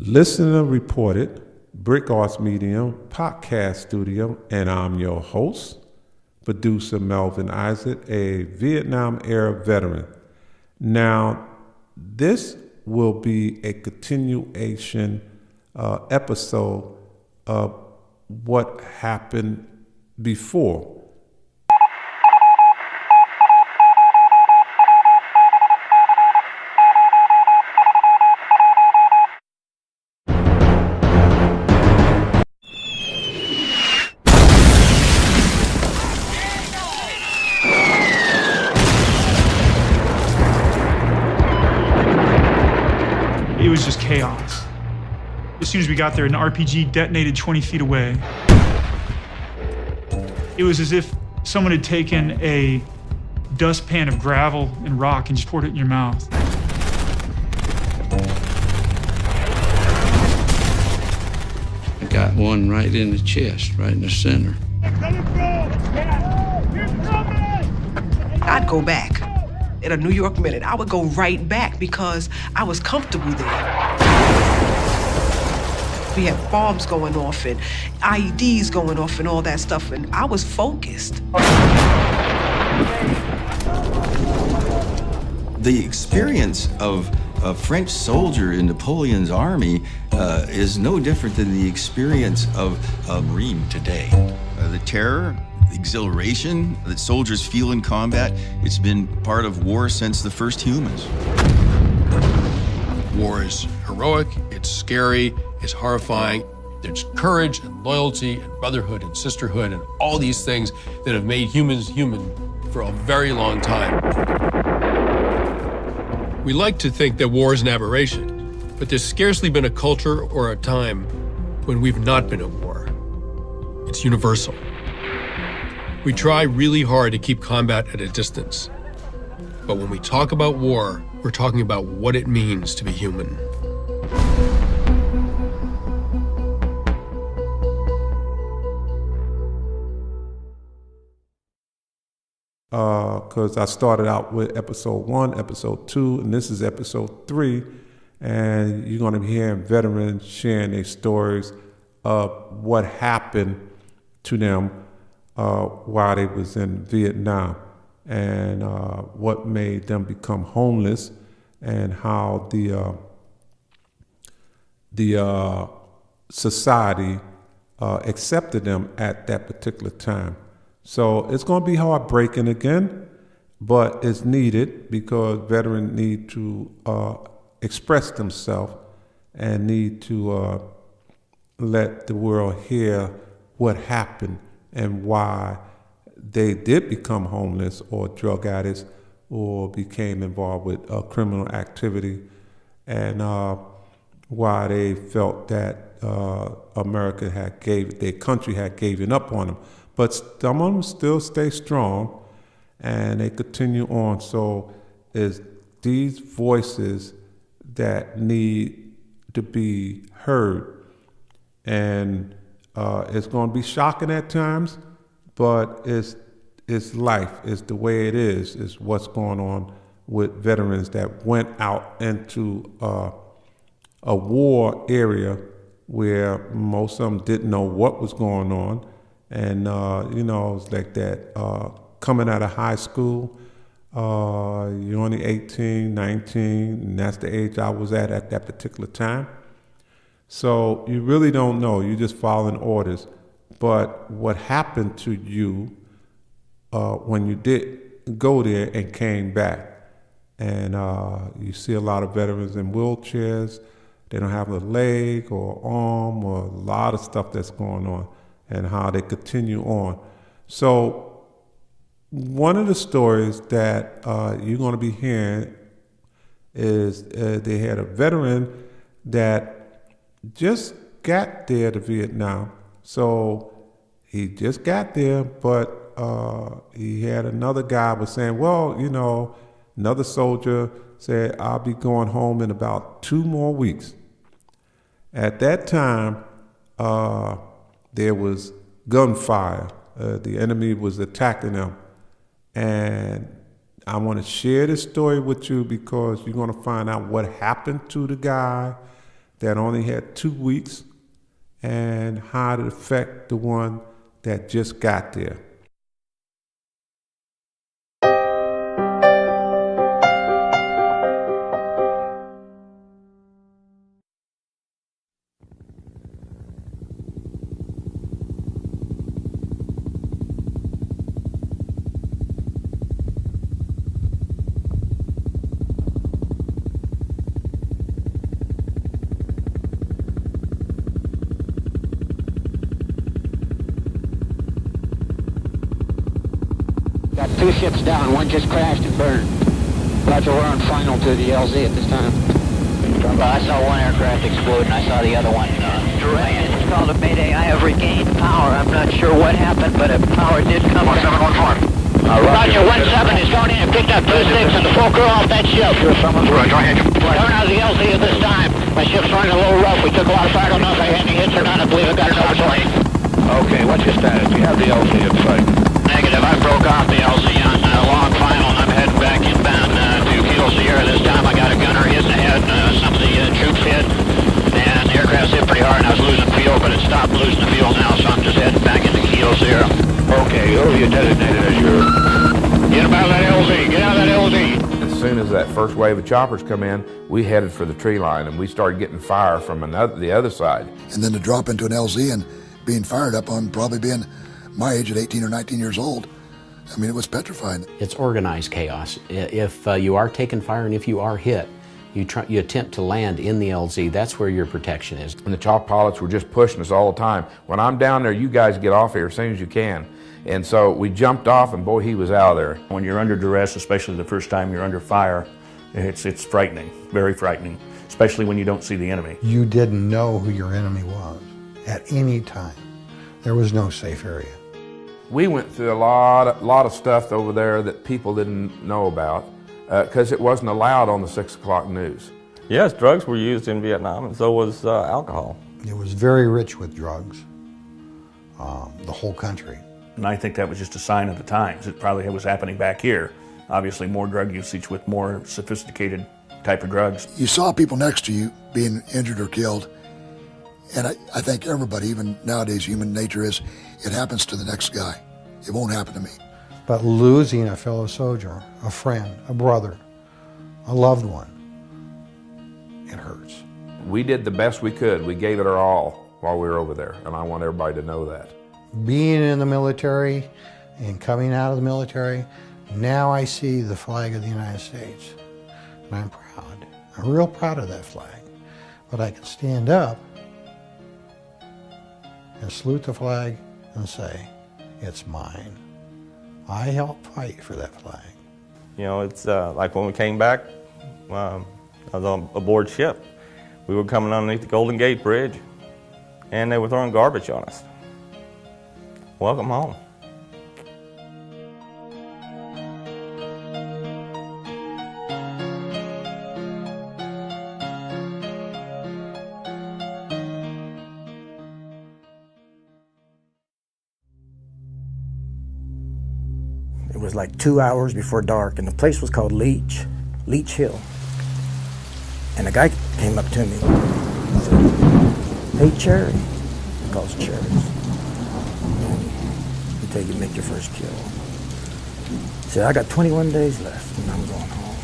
Listener Reported, Brick Arts Medium podcast studio, and I'm your host, producer Melvin Isaac, a Vietnam era veteran. Now, this will be a continuation episode of what happened before. It was just chaos. As soon as we got there, an RPG detonated 20 feet away. It was as if someone had taken a dustpan of gravel and rock and just poured it in your mouth. I got one right in the chest, right in the center. I'd go back. In a New York minute, I would go right back because I was comfortable there. We had bombs going off and IEDs going off and all that stuff, and I was focused. The experience of a French soldier in Napoleon's army is no different than the experience of a Marine today. The terror, the exhilaration that soldiers feel in combat, it's been part of war since the first humans. War is heroic, it's scary, it's horrifying. There's courage and loyalty and brotherhood and sisterhood and all these things that have made humans human for a very long time. We like to think that war is an aberration, but there's scarcely been a culture or a time when we've not been at war. It's universal. We try really hard to keep combat at a distance. But when we talk about war, we're talking about what it means to be human. Because I started out with episode 1, episode 2, and this is episode 3. And you're going to be hearing veterans sharing their stories of what happened to them while they was in Vietnam, and what made them become homeless, and how the society accepted them at that particular time. So it's going to be heartbreaking again, but it's needed because veterans need to express themselves and need to let the world hear what happened and why they did become homeless or drug addicts or became involved with criminal activity, and why they felt that America had their country had given up on them. But some of them still stay strong and they continue on. So it's these voices that need to be heard. And it's going to be shocking at times, but it's life. It's the way it is. It's what's going on with veterans that went out into a war area where most of them didn't know what was going on. And, it's like that, coming out of high school, you're only 18, 19, and that's the age I was at that particular time. So you really don't know, you're just following orders. But what happened to you when you did go there and came back? And you see a lot of veterans in wheelchairs, they don't have a leg or arm or a lot of stuff that's going on, and how they continue on. So one of the stories that you're going to be hearing is they had a veteran that just got there to Vietnam. So he just got there, but he had another guy was saying, well, another soldier said, I'll be going home in about 2 more weeks. At that time, there was gunfire. The enemy was attacking them. And I want to share this story with you because you're going to find out what happened to the guy that only had 2 weeks and how it affect the one that just got there. Got 2 ships down, one just crashed and burned. Roger, we're on final to the LZ at this time. Well, I saw one aircraft explode and I saw the other one land. It's called a mayday. I have regained power. I'm not sure what happened, but power did come back. 1714. Roger, 17 is going in and picked up 26 and the full crew off that ship. Roger, I had you. Turn out of the LZ at this time. My ship's running a little rough. We took a lot of fire. I don't know if I had any hits or not. I believe I got an overplane. Okay, what's your status? Do you have the LZ in sight? Negative. I broke off the LZ on long final and I'm heading back inbound to Kilo Sierra this time. I got a gunner hitting ahead. Some of the troops hit and the aircraft hit pretty hard and I was losing fuel, but it stopped losing the fuel now, so I'm just heading back into Kilo Sierra. Okay, who have you designated as your... Get him out of that LZ. Get out of that LZ. As soon as that first wave of choppers come in, we headed for the tree line and we started getting fire from the other side. And then to drop into an LZ and being fired up on probably being my age at 18 or 19 years old, I mean, it was petrifying. It's organized chaos. If you are taking fire and if you are hit, you attempt to land in the LZ. That's where your protection is. And the chop pilots were just pushing us all the time. When I'm down there, you guys get off here as soon as you can. And so we jumped off and boy, he was out of there. When you're under duress, especially the first time you're under fire, it's frightening, very frightening, especially when you don't see the enemy. You didn't know who your enemy was at any time. There was no safe area. We went through a lot of stuff over there that people didn't know about because it wasn't allowed on the 6 o'clock news. Yes, drugs were used in Vietnam, and so was alcohol. It was very rich with drugs, the whole country. And I think that was just a sign of the times. It probably was happening back here. Obviously more drug usage with more sophisticated type of drugs. You saw people next to you being injured or killed, and I think everybody, even nowadays, human nature is, it happens to the next guy. It won't happen to me. But losing a fellow soldier, a friend, a brother, a loved one, it hurts. We did the best we could. We gave it our all while we were over there, and I want everybody to know that. Being in the military and coming out of the military, now I see the flag of the United States, and I'm proud. I'm real proud of that flag. But I can stand up and salute the flag and say, it's mine. I helped fight for that flag. You know, it's like when we came back, I was on aboard ship. We were coming underneath the Golden Gate Bridge, and they were throwing garbage on us. Welcome home. It was like 2 hours before dark, and the place was called Leech Hill. And a guy came up to me and said, "Hey, Cherry," he calls cherries. Until you make your first kill. He said, "I got 21 days left, and I'm going home."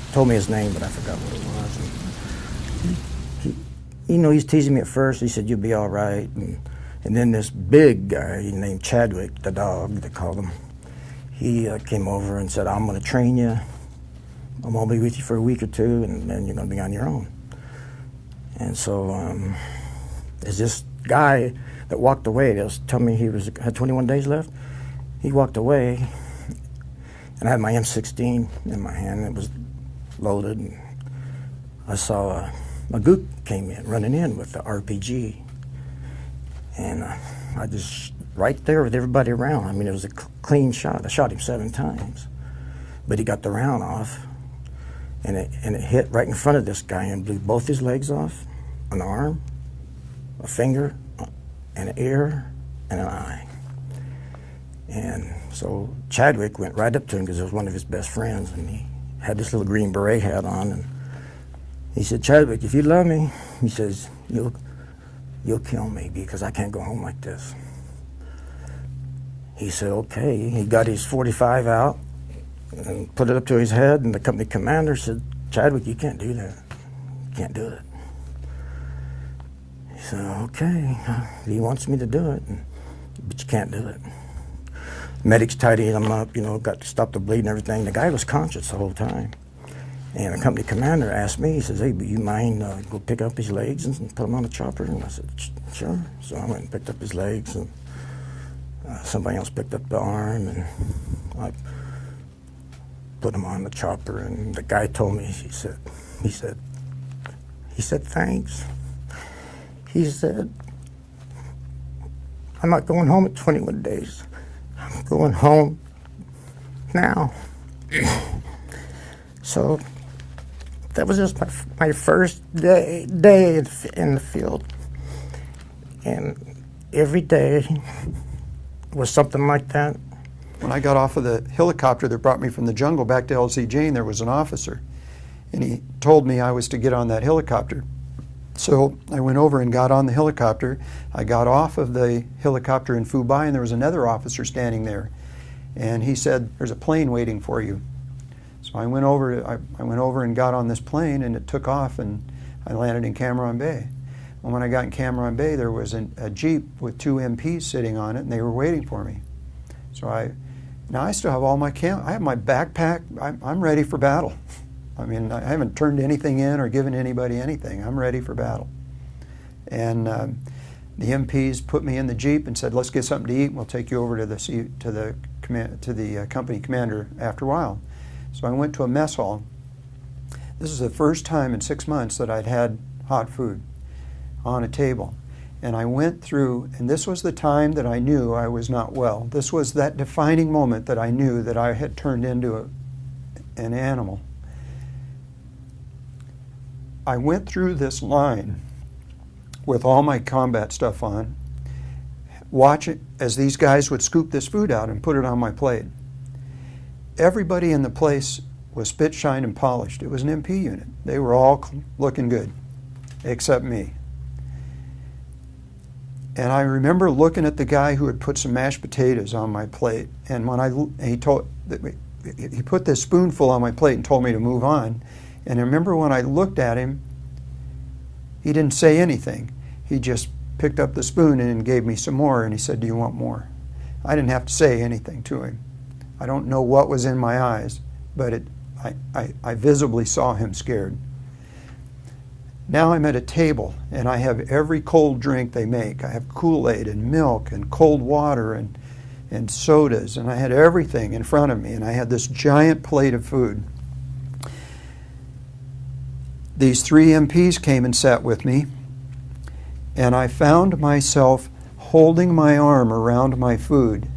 He told me his name, but I forgot what it was. And he's teasing me at first. He said, "You'll be all right." And then this big guy named Chadwick, the dog, they called him, he came over and said, "I'm going to train you. I'm going to be with you for a week or two, and then you're going to be on your own." And so there's this guy that walked away. They was telling me he had 21 days left. He walked away, and I had my M16 in my hand. It was loaded, and I saw a gook came in, running in with the RPG. And I just, right there with everybody around. I mean, it was a clean shot. I shot him 7 times. But he got the round off, and it hit right in front of this guy and blew both his legs off, an arm, a finger, an ear, and an eye. And so Chadwick went right up to him because it was one of his best friends, and he had this little green beret hat on, and He said, Chadwick, if you love me, he says, you'll kill me because I can't go home like this. He said, okay. He got his .45 out and put it up to his head, and the company commander said, Chadwick, you can't do that. You can't do it. He said, okay, he wants me to do it, but you can't do it. Medics tidied him up, got to stop the bleed and everything. The guy was conscious the whole time. And the company commander asked me, he says, hey, do you mind go pick up his legs and put him on the chopper? And I said, sure. So I went and picked up his legs, and somebody else picked up the arm, and I put him on the chopper. And the guy told me, he said, thanks. He said, I'm not going home at 21 days. I'm going home now. So that was just my first day in the field. And every day was something like that. When I got off of the helicopter that brought me from the jungle back to LZ Jane, there was an officer, and he told me I was to get on that helicopter. So I went over and got on the helicopter. I got off of the helicopter in Phu Bai, and there was another officer standing there. And he said, there's a plane waiting for you. So I went over and got on this plane, and it took off, and I landed in Cam Ranh Bay. And when I got in Cam Ranh Bay, there was a Jeep with 2 MPs sitting on it, and they were waiting for me. So now I still have all my I have my backpack. I'm ready for battle. I mean, I haven't turned anything in or given anybody anything. I'm ready for battle. And the MPs put me in the Jeep and said, let's get something to eat, and we'll take you over to the company commander after a while. So I went to a mess hall. This is the first time in 6 months that I'd had hot food on a table. And I went through, and this was the time that I knew I was not well. This was that defining moment that I knew that I had turned into an animal. I went through this line with all my combat stuff on, watching as these guys would scoop this food out and put it on my plate. Everybody in the place was spit, shine, and polished. It was an MP unit. They were all looking good, except me. And I remember looking at the guy who had put some mashed potatoes on my plate, and when he put this spoonful on my plate and told me to move on. And I remember when I looked at him, he didn't say anything. He just picked up the spoon and gave me some more, and he said, do you want more? I didn't have to say anything to him. I don't know what was in my eyes, but I visibly saw him scared. Now I'm at a table, and I have every cold drink they make. I have Kool-Aid and milk and cold water and sodas, and I had everything in front of me, and I had this giant plate of food. These 3 MPs came and sat with me, and I found myself holding my arm around my food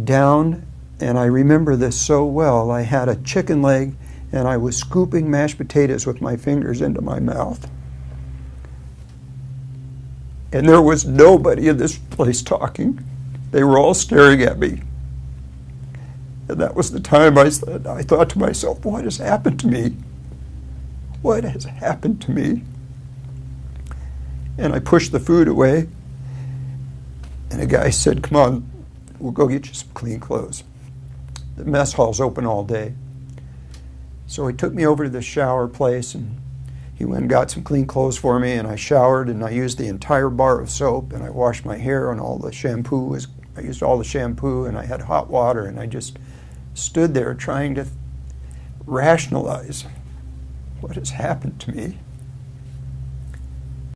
down, and I remember this so well. I had a chicken leg, and I was scooping mashed potatoes with my fingers into my mouth. And there was nobody in this place talking. They were all staring at me. And that was the time I thought to myself, what has happened to me? What has happened to me? And I pushed the food away, and a guy said, come on, we'll go get you some clean clothes. The mess hall's open all day. So he took me over to the shower place, and he went and got some clean clothes for me, and I showered, and I used the entire bar of soap, and I washed my hair, and all the shampoo I used all the shampoo, and I had hot water, and I just stood there trying to rationalize what has happened to me.